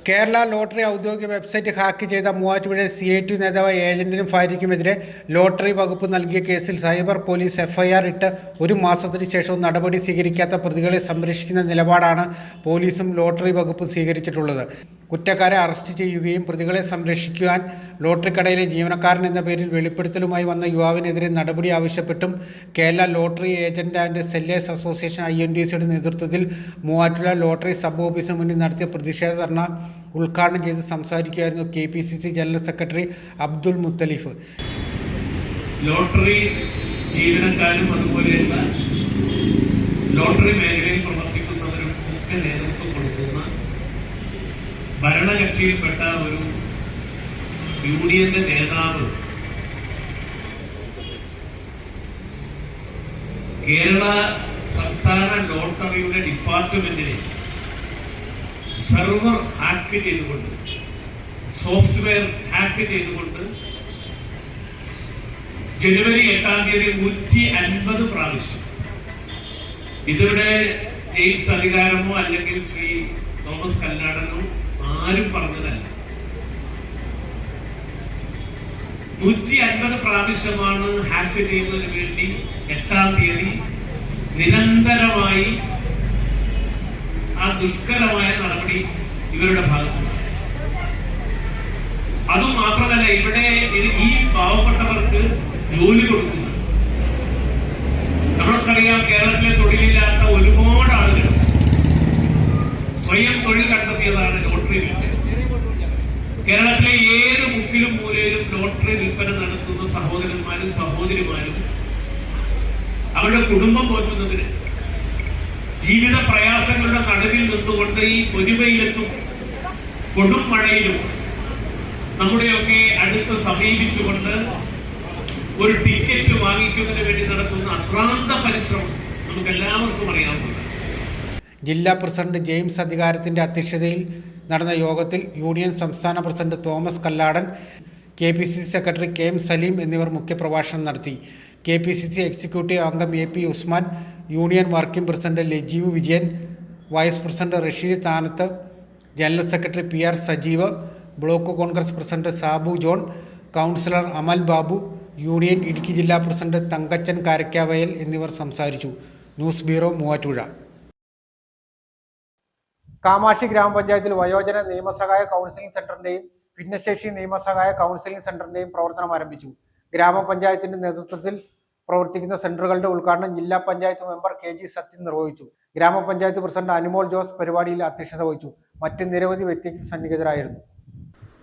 കേരള ലോട്ടറി ഔദ്യോഗിക വെബ്സൈറ്റ് ഹാക്ക് ചെയ്ത മൂവാറ്റുപുഴ CITU നേതാവ് ഏജന്റിനും ഭാര്യയ്ക്കുമെതിരെ ലോട്ടറി വകുപ്പ് നൽകിയ കേസിൽ സൈബർ പോലീസ് FIR ഇട്ട് 1 മാസത്തിന് ശേഷവും നടപടി സ്വീകരിക്കാത്ത പ്രതികളെ സംരക്ഷിക്കുന്ന നിലപാടാണ് പോലീസും ലോട്ടറി വകുപ്പും സ്വീകരിച്ചിട്ടുള്ളത്. കുറ്റക്കാരെ അറസ്റ്റ് ചെയ്യുകയും പ്രതികളെ സംരക്ഷിക്കുവാൻ ലോട്ടറി കടയിലെ ജീവനക്കാരൻ എന്ന പേരിൽ വെളിപ്പെടുത്തലുമായി വന്ന യുവാവിനെതിരെ നടപടി ആവശ്യപ്പെട്ടും Kerala lottery agent and sellers association INTUCയുടെ നേതൃത്വത്തിൽ മൂവാറ്റുപുഴ ലോട്ടറി സബ് ഓഫീസിന് മുന്നിൽ നടത്തിയ പ്രതിഷേധ ധർണ ഉദ്ഘാടനം ചെയ്ത് സംസാരിക്കുകയായിരുന്നു KPCC general secretary Abdul Muthalif. Lottery ജീവനക്കാരും അതുപോലെയുള്ള ലോട്ടറി മേഖലയിൽ പ്രവർത്തിക്കുന്നവരും ഒക്കെ നേതൃത്വം കൊടുക്കുന്ന ഭരണകക്ഷിയിൽപ്പെട്ട ഒരു യൂണിയന്റെ നേതാവ് കേരള സംസ്ഥാന ലോട്ടറിയുടെ ഡിപ്പാർട്ട്മെന്റിനെ സെർവർ ഹാക്ക് ചെയ്തുകൊണ്ട്, സോഫ്റ്റ്വെയർ ഹാക്ക് ചെയ്തുകൊണ്ട് ജനുവരി 8-ാം തീയതി 150 പ്രാവശ്യം, ഇതിവിടെ ജെയിംസ് അധികാരമോ അല്ലെങ്കിൽ ശ്രീ തോമസ് കല്ലാടനോ ആരും പറഞ്ഞതല്ല, 150 പ്രാവശ്യമാണ് ഹാക്ക് ചെയ്യുന്നതിന് വേണ്ടി 8-ാം തീയതി നിരന്തരമായി ആ ദുഷ്കരമായ നടപടി ഇവരുടെ ഭാഗത്ത്. അതും മാത്രമല്ല, ഇവിടെ ഈ പാവപ്പെട്ടവർക്ക് ജോലി കൊടുക്കുന്നു. നമ്മൾക്കറിയാം, കേരളത്തിലെ തൊഴിലില്ലാത്ത ഒരുപാട് ആളുകൾ സ്വയം തൊഴിൽ കണ്ടെത്തിയതാണ് ലോട്ടറി വിൽപ്പന. കേരളത്തിലെ ഏത് മുക്കിലും മൂലയിലും ലോട്ടറി വിൽപ്പന നടത്തുന്ന സഹോദരന്മാരും സഹോദരിമാരും അവരുടെ കുടുംബം പോറ്റുന്നതിന് ജീവിത പ്രയാസങ്ങളുടെ നടുവിൽ നിന്നുകൊണ്ട് ഈ പൊരുവയിലെത്തും കൊടും മഴയിലും നമ്മുടെയൊക്കെ അടുത്ത് സമീപിച്ചുകൊണ്ട് ഒരു ടിക്കറ്റ് വാങ്ങിക്കുന്നതിന് വേണ്ടി നടത്തുന്ന അശ്രാന്ത പരിശ്രമം നമുക്ക് എല്ലാവർക്കും അറിയാവുന്നതാണ്. ജില്ലാ പ്രസിഡന്റ് ജെയിംസ് അധികാരത്തിൻ്റെ അധ്യക്ഷതയിൽ നടന്ന യോഗത്തിൽ യൂണിയൻ സംസ്ഥാന president Thomas Kalladan, KPCC secretary KM Saleem എന്നിവർ മുഖ്യപ്രഭാഷണം നടത്തി. KPCC എക്സിക്യൂട്ടീവ് അംഗം AP Usman, union working president Lajeev Vijayan, vice president Rasheed Thanath, general secretary PR Sajeev, block Congress president Sabu John, councillor Amal Babu, union Idukki ജില്ലാ പ്രസിഡന്റ് തങ്കച്ചൻ കാരക്കാവയൽ എന്നിവർ സംസാരിച്ചു. News bureau, Muvattupuzha. കാമാക്ഷി ഗ്രാമപഞ്ചായത്തിൽ വയോജന നിയമസഹായ കൗൺസിലിംഗ് സെന്ററിന്റെയും ഭിന്നശേഷി നിയമസഹായ കൗൺസിലിംഗ് സെന്ററിന്റെയും പ്രവർത്തനം ആരംഭിച്ചു. ഗ്രാമപഞ്ചായത്തിന്റെ നേതൃത്വത്തിൽ പ്രവർത്തിക്കുന്ന സെന്ററുകളുടെ ഉദ്ഘാടനം ജില്ലാ പഞ്ചായത്ത് മെമ്പർ KG സത്യൻ നിർവഹിച്ചു. ഗ്രാമപഞ്ചായത്ത് പ്രസിഡന്റ് അനുമോൾ ജോസ് പരിപാടിയിൽ അധ്യക്ഷത വഹിച്ചു. മറ്റ് നിരവധി വ്യക്തികൾ സന്നിഹിതരായിരുന്നു.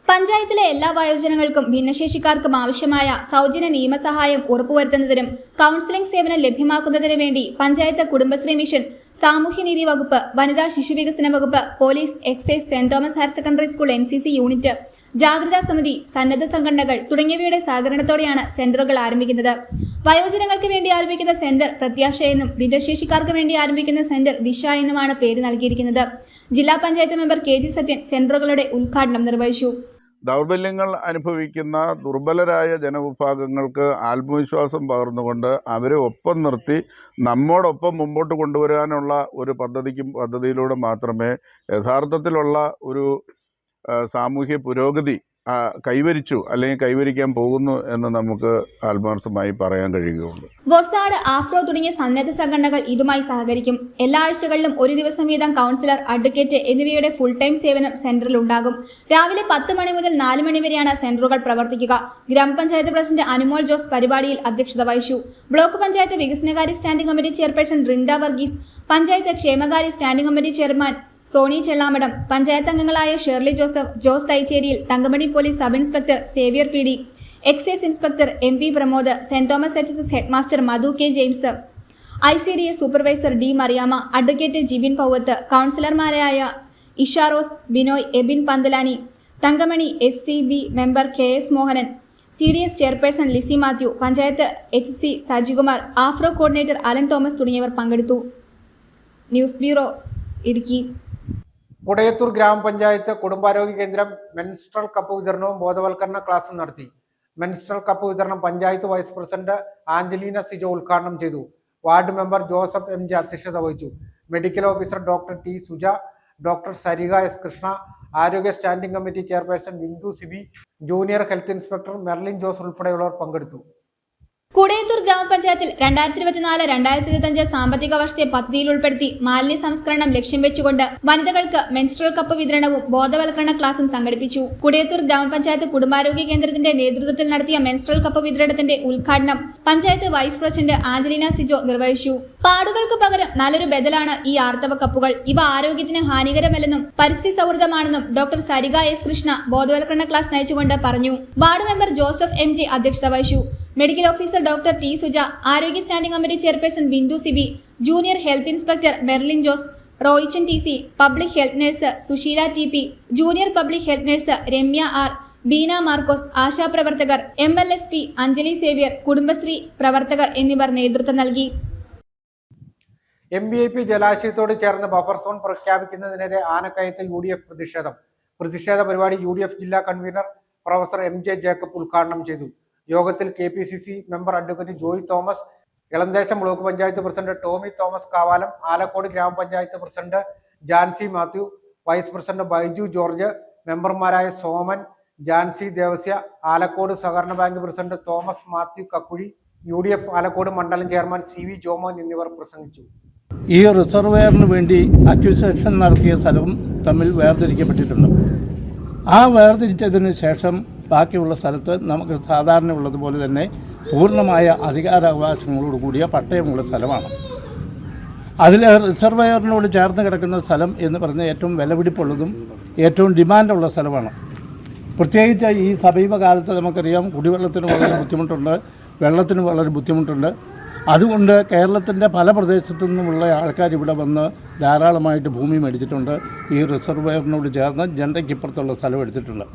പഞ്ചായത്തിലെ എല്ലാ വയോജനങ്ങൾക്കും ഭിന്നശേഷിക്കാർക്കും ആവശ്യമായ സൗജന്യ നിയമസഹായം ഉറപ്പുവരുത്തുന്നതിനും കൗൺസിലിംഗ് സേവനം ലഭ്യമാക്കുന്നതിനു വേണ്ടി പഞ്ചായത്ത് കുടുംബശ്രീ മിഷൻ, സാമൂഹ്യനീതി വകുപ്പ്, വനിതാ ശിശുവികസന വകുപ്പ്, police, excise, saint Thomas higher secondary school NCC unit, ജാഗ്രതാ സമിതി, സന്നദ്ധ സംഘടനകൾ തുടങ്ങിയവയുടെ സഹകരണത്തോടെയാണ് സെന്ററുകൾ ആരംഭിക്കുന്നത്. വയോജനങ്ങൾക്ക് വേണ്ടി ആരംഭിക്കുന്ന സെന്റർ പ്രത്യാശ എന്നും ഭിന്നശേഷിക്കാർക്ക് വേണ്ടി ആരംഭിക്കുന്ന സെന്റർ ദിശ എന്നുമാണ് പേര് നൽകിയിരിക്കുന്നത്. ജില്ലാ പഞ്ചായത്ത് മെമ്പർ KG സത്യൻ സെന്ററുകളുടെ ഉദ്ഘാടനം നിർവഹിച്ചു. ദൗർബല്യങ്ങൾ അനുഭവിക്കുന്ന ദുർബലരായ ജനവിഭാഗങ്ങൾക്ക് ആത്മവിശ്വാസം പകർന്നുകൊണ്ട് അവരെ ഒപ്പം നിർത്തി നമ്മോടൊപ്പം മുമ്പോട്ട് കൊണ്ടുവരാനുള്ള ഒരു പദ്ധതിയിലൂടെ മാത്രമേ യഥാർത്ഥത്തിലുള്ള ഒരു സാമൂഹ്യ പുരോഗതി കൈവരിച്ചു അല്ലെങ്കിൽ കൈവരിക്കാൻ പോകുന്നു എന്ന് നമുക്ക് ആത്മാർത്ഥമായി പറയാൻ കഴിയുകയുള്ളൂ. വൊസാഡ്, ആഫ്രോ തുടങ്ങിയ സന്നദ്ധ സംഘടനകൾ ഇതുമായി സഹകരിക്കും. എല്ലാ ആഴ്ചകളിലും ഒരു ദിവസം വീതം കൗൺസിലർ, അഡ്വക്കേറ്റ് എന്നിവയുടെ ഫുൾ ടൈം സേവനം സെന്ററിൽ ഉണ്ടാകും. രാവിലെ 10 മണി മുതൽ 4 മണി വരെയാണ് സെന്ററുകൾ പ്രവർത്തിക്കുക. ഗ്രാമപഞ്ചായത്ത് പ്രസിഡന്റ് അനുമോൾ ജോസ് പരിപാടിയിൽ അധ്യക്ഷത വഹിച്ചു. ബ്ലോക്ക് പഞ്ചായത്ത് വികസനകാര്യ standing committee chairperson Rinda Varghese, panchayat ക്ഷേമകാര്യ standing committee chairman Soni Chellamadom, panchayat അംഗങ്ങളായ ഷേർലി ജോസഫ്, ജോസ് തൈച്ചേരിയിൽ, Thankamani police sub inspector Xavier PD, excise inspector MP Pramod, സെന്റ് Thomas HSS headmaster Madhu K James, ICDS supervisor D Mariyamma, advocate Jibin Pauvath, കൗൺസിലർമാരായ Isha Rose, Binoy, Ebin Panthalani, Thankamani SCB member KS Mohanan, CDS chairperson Lissy Matthew, panchayat HC Sajikumar, Afro coordinator Alan Thomas തുടങ്ങിയവർ പങ്കെടുത്തു. News bureau, Idukki. കുടയത്തൂർ ഗ്രാമപഞ്ചായത്ത് കുടുംബാരോഗ്യ കേന്ദ്രം മെൻസ്ട്രൽ കപ്പ് വിതരണവും ബോധവൽക്കരണ ക്ലാസും നടത്തി. മെൻസ്ട്രൽ കപ്പ് വിതരണം panchayat vice president Angelina Sijo ഉദ്ഘാടനം ചെയ്തു. വാർഡ് മെമ്പർ ജോസഫ് MJ അധ്യക്ഷത വഹിച്ചു. Medical officer doctor T Suja, doctor Sarika S Krishna, ആരോഗ്യ standing committee chairperson Bindu Sibi, junior health inspector Merlin Jose ഉൾപ്പെടെയുള്ളവർ പങ്കെടുത്തു. കുടയത്തൂർ ഗ്രാമപഞ്ചായത്തിൽ 2024-2025 സാമ്പത്തിക വർഷത്തെ പദ്ധതിയിൽ ഉൾപ്പെടുത്തി മാലിന്യ സംസ്കരണം ലക്ഷ്യം വെച്ചുകൊണ്ട് വനിതകൾക്ക് മെൻസ്ട്രൽ കപ്പ് വിതരണവും ബോധവൽക്കരണ ക്ലാസും സംഘടിപ്പിച്ചു. കുടയത്തൂർ ഗ്രാമപഞ്ചായത്ത് കുടുംബാരോഗ്യ കേന്ദ്രത്തിന്റെ നേതൃത്വത്തിൽ നടത്തിയ മെൻസ്ട്രൽ കപ്പ് വിതരണത്തിന്റെ ഉദ്ഘാടനം panchayat vice president Angelina Sijo നിർവഹിച്ചു. പാടുകൾക്ക് പകരം നല്ലൊരു ബദലാണ് ഈ ആർത്തവ കപ്പുകൾ. ഇവ ആരോഗ്യത്തിന് ഹാനികരമല്ലെന്നും പരിസ്ഥിതി സൗഹൃദമാണെന്നും ഡോക്ടർ സരിക S കൃഷ്ണ ബോധവൽക്കരണ ക്ലാസ് നയിച്ചുകൊണ്ട് പറഞ്ഞു. വാർഡ് മെമ്പർ ജോസഫ് MJ അധ്യക്ഷത വഹിച്ചു. Medical officer doctor T Suja, ആരോഗ്യ standing committee chairperson Bindu Sibi, junior health inspector Merlin Jose, Roychan TC, public health nurse Susheela TP, junior public health nurse Ramya R, Beena Markose, ആശാപ്രവർത്തകർ, MLSP അഞ്ജലി സേവ്യർ, കുടുംബശ്രീ പ്രവർത്തകർ എന്നിവർ നേതൃത്വം നൽകി. MBIP ജലാശയത്തോട് ചേർന്ന് ബഫർ സോൺ പ്രഖ്യാപിക്കുന്നതിനെതിരെ ആനക്കയത്ത് UDF പ്രതിഷേധ പരിപാടി UDF ജില്ലാ കൺവീനർ പ്രൊഫസർ MJ ജേക്കബ് ഉദ്ഘാടനം ചെയ്തു. യോഗത്തിൽ KPCC member advocate Joy Thomas, Elanthesham block panchayat president Tommy Thomas Kavalam, Alakode ഗ്രാമപഞ്ചായത്ത് president Jancy Matthew, vice president Baiju George, മെമ്പർമാരായ സോമൻ, ജാൻസി ദേവസ്യ, ആലക്കോട് സഹകരണ bank president Thomas Matthew Kakkuzhi, UDF Alakode മണ്ഡലം ചെയർമാൻ CV ജോമോൻ എന്നിവർ പ്രസംഗിച്ചു. ഈ റിസർവെയറിന് വേണ്ടി അക്വിസിഷൻ നടത്തിയ സ്ഥലവും തമ്മിൽ വേർതിരിക്കപ്പെട്ടിട്ടുണ്ട്. ആ വേർതിരിച്ചതിന് ശേഷം ബാക്കിയുള്ള സ്ഥലത്ത് നമുക്ക് സാധാരണ ഉള്ളതുപോലെ തന്നെ പൂർണ്ണമായ അധികാരാവകാശങ്ങളോട് കൂടിയ പട്ടയമുള്ള സ്ഥലമാണ്. അതിൽ റിസർവെയറിനോട് ചേർന്ന് കിടക്കുന്ന സ്ഥലം എന്ന് പറഞ്ഞാൽ ഏറ്റവും വിലപിടിപ്പുള്ളതും ഏറ്റവും ഡിമാൻഡുള്ള സ്ഥലമാണ്. പ്രത്യേകിച്ച് ഈ സമീപകാലത്ത് നമുക്കറിയാം കുടിവെള്ളത്തിന് വളരെ ബുദ്ധിമുട്ടുണ്ട്, വെള്ളത്തിന് വളരെ ബുദ്ധിമുട്ടുണ്ട്. അതുകൊണ്ട് കേരളത്തിൻ്റെ പല പ്രദേശത്തു നിന്നുമുള്ള ആൾക്കാർ ഇവിടെ വന്ന് ധാരാളമായിട്ട് ഭൂമി മേടിച്ചിട്ടുണ്ട്. ഈ റിസർവെയറിനോട് ചേർന്ന് ജണ്ടയ്ക്കിപ്പുറത്തുള്ള സ്ഥലം എടുത്തിട്ടുണ്ട്.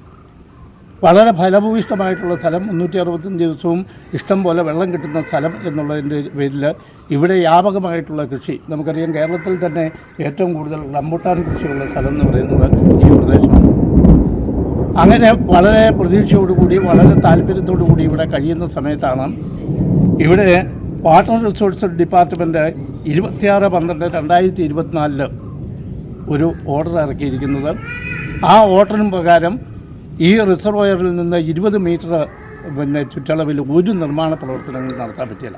വളരെ ഫലഭൂയിഷ്ടമായിട്ടുള്ള സ്ഥലം, 365 ദിവസവും ഇഷ്ടം പോലെ വെള്ളം കിട്ടുന്ന സ്ഥലം എന്നുള്ളതിൻ്റെ പേരിൽ ഇവിടെ വ്യാപകമായിട്ടുള്ള കൃഷി, നമുക്കറിയാം കേരളത്തിൽ തന്നെ ഏറ്റവും കൂടുതൽ റംബുട്ടാൻ കൃഷിയുള്ള സ്ഥലം എന്ന് പറയുന്നത് ഈ പ്രദേശമാണ്. അങ്ങനെ വളരെ പ്രതീക്ഷയോടുകൂടി വളരെ താല്പര്യത്തോടു കൂടി ഇവിടെ കഴിയുന്ന സമയത്താണ് ഇവിടെ വാട്ടർ റിസോഴ്സ് ഡിപ്പാർട്ട്മെൻറ്റ് 26/12/2024 ഒരു ഓർഡർ ഇറക്കിയിരിക്കുന്നത്. ആ ഓർഡറിന് പ്രകാരം ഈ റിസർവോയറിൽ നിന്ന് 20 മീറ്റർ ചുറ്റളവിൽ ഒരു നിർമ്മാണ പ്രവർത്തനങ്ങളും നടത്താൻ പറ്റില്ല.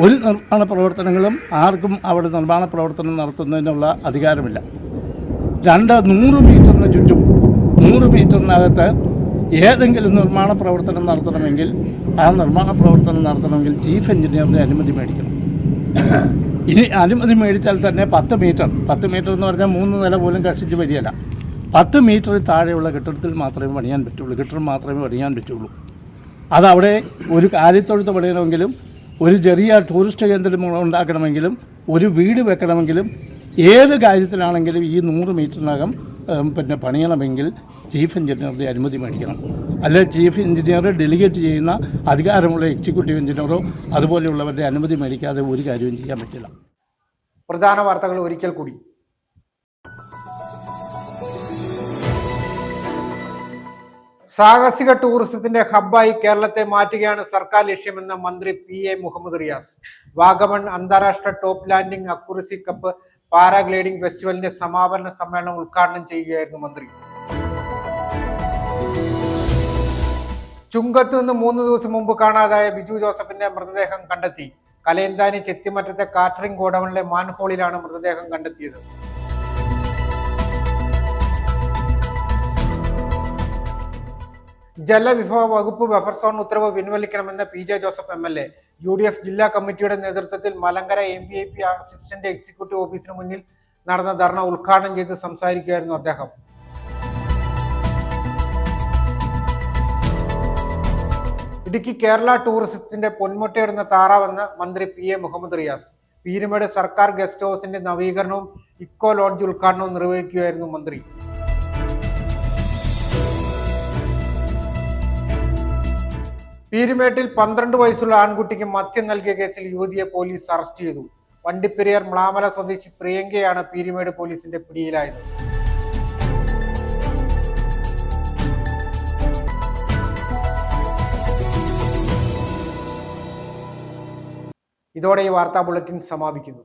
ഒരു നിർമ്മാണ പ്രവർത്തനങ്ങളും ആർക്കും അവിടെ നിർമ്മാണ പ്രവർത്തനം നടത്തുന്നതിനുള്ള അധികാരമില്ല. 100 മീറ്ററിന് ചുറ്റും 100 മീറ്ററിനകത്ത് ഏതെങ്കിലും നിർമ്മാണ പ്രവർത്തനം നടത്തണമെങ്കിൽ ചീഫ് എഞ്ചിനീയറുടെ അനുമതി മേടിക്കണം. ഇനി അനുമതി മേടിച്ചാൽ തന്നെ 10 മീറ്റർ എന്ന് പറഞ്ഞാൽ 3 നില പോലും കഷ്ടിച്ച് വരികയില്ല. 10 മീറ്ററിൽ താഴെയുള്ള കെട്ടിടത്തിൽ മാത്രമേ പണിയാൻ പറ്റുള്ളൂ. അതവിടെ ഒരു കാലിത്തൊഴുത്ത് പണിയണമെങ്കിലും, ഒരു ചെറിയ ടൂറിസ്റ്റ് കേന്ദ്രം ഉണ്ടാക്കണമെങ്കിലും, ഒരു വീട് വെക്കണമെങ്കിലും, ഏത് കാര്യത്തിലാണെങ്കിലും ഈ 100 മീറ്ററിനകം പണിയണമെങ്കിൽ ചീഫ് എഞ്ചിനീയറുടെ അനുമതി മേടിക്കണം. അല്ലെ ചീഫ് എഞ്ചിനീയർ ഡെലിഗേറ്റ് ചെയ്യുന്ന അധികാരമുള്ള എക്സിക്യൂട്ടീവ് എഞ്ചിനീയറോ അതുപോലെയുള്ളവരുടെ അനുമതി മേടിക്കാതെ ഒരു കാര്യവും ചെയ്യാൻ പറ്റില്ല. പ്രധാന വാർത്തകൾ ഒരിക്കൽ കൂടി. സാഹസിക ടൂറിസത്തിന്റെ ഹബ്ബായി കേരളത്തെ മാറ്റുകയാണ് സർക്കാർ ലക്ഷ്യമെന്ന മന്ത്രി PA മുഹമ്മദ് റിയാസ്. വാഗമൺ അന്താരാഷ്ട്ര top landing accuracy cup paragliding ഫെസ്റ്റിവലിന്റെ സമാപന സമ്മേളനം ഉദ്ഘാടനം ചെയ്യുകയായിരുന്നു മന്ത്രി. ചുങ്കത്ത് നിന്ന് 3 ദിവസം മുമ്പ് കാണാതായ ബിജു ജോസഫിന്റെ മൃതദേഹം കണ്ടെത്തി. കലയന്താനി ചെത്തിമറ്റത്തെ കാറ്ററിംഗ് ഗോഡൌണിലെ മാൻഹോളിലാണ് മൃതദേഹം കണ്ടെത്തിയത്. ജലവിഭവ വകുപ്പ് ബഫർ സോൺ ഉത്തരവ് പിൻവലിക്കണമെന്ന് PJ ജോസഫ് MLA. UDF ജില്ലാ കമ്മിറ്റിയുടെ നേതൃത്വത്തിൽ മലങ്കര MVIP അസിസ്റ്റന്റ് എക്സിക്യൂട്ടീവ് ഓഫീസിന് മുന്നിൽ നടന്ന ധർണ ഉദ്ഘാടനം ചെയ്ത് സംസാരിക്കുകയായിരുന്നു അദ്ദേഹം. ഇടുക്കി കേരള ടൂറിസത്തിന്റെ പൊന്മുട്ടയിടുന്ന താറാവെന്ന് മന്ത്രി PA മുഹമ്മദ് റിയാസ്. പീരുമേട് സർക്കാർ ഗസ്റ്റ് ഹൗസിന്റെ നവീകരണവും ഇക്കോ ലോഡ്ജ് ഉദ്ഘാടനവും നിർവഹിക്കുകയായിരുന്നു മന്ത്രി. പീരുമേട്ടിൽ 12 വയസ്സുള്ള ആൺകുട്ടിക്ക് മദ്യം നൽകിയ കേസിൽ യുവതിയെ പോലീസ് അറസ്റ്റ് ചെയ്തു. വണ്ടിപ്പെരിയാർ മ്ലാമല സ്വദേശി പ്രിയങ്കയാണ് പീരുമേട് പോലീസിന്റെ പിടിയിലായത്. ഇതോടെ ഈ വാർത്താ ബുള്ളറ്റിൻ സമാപിക്കുന്നു.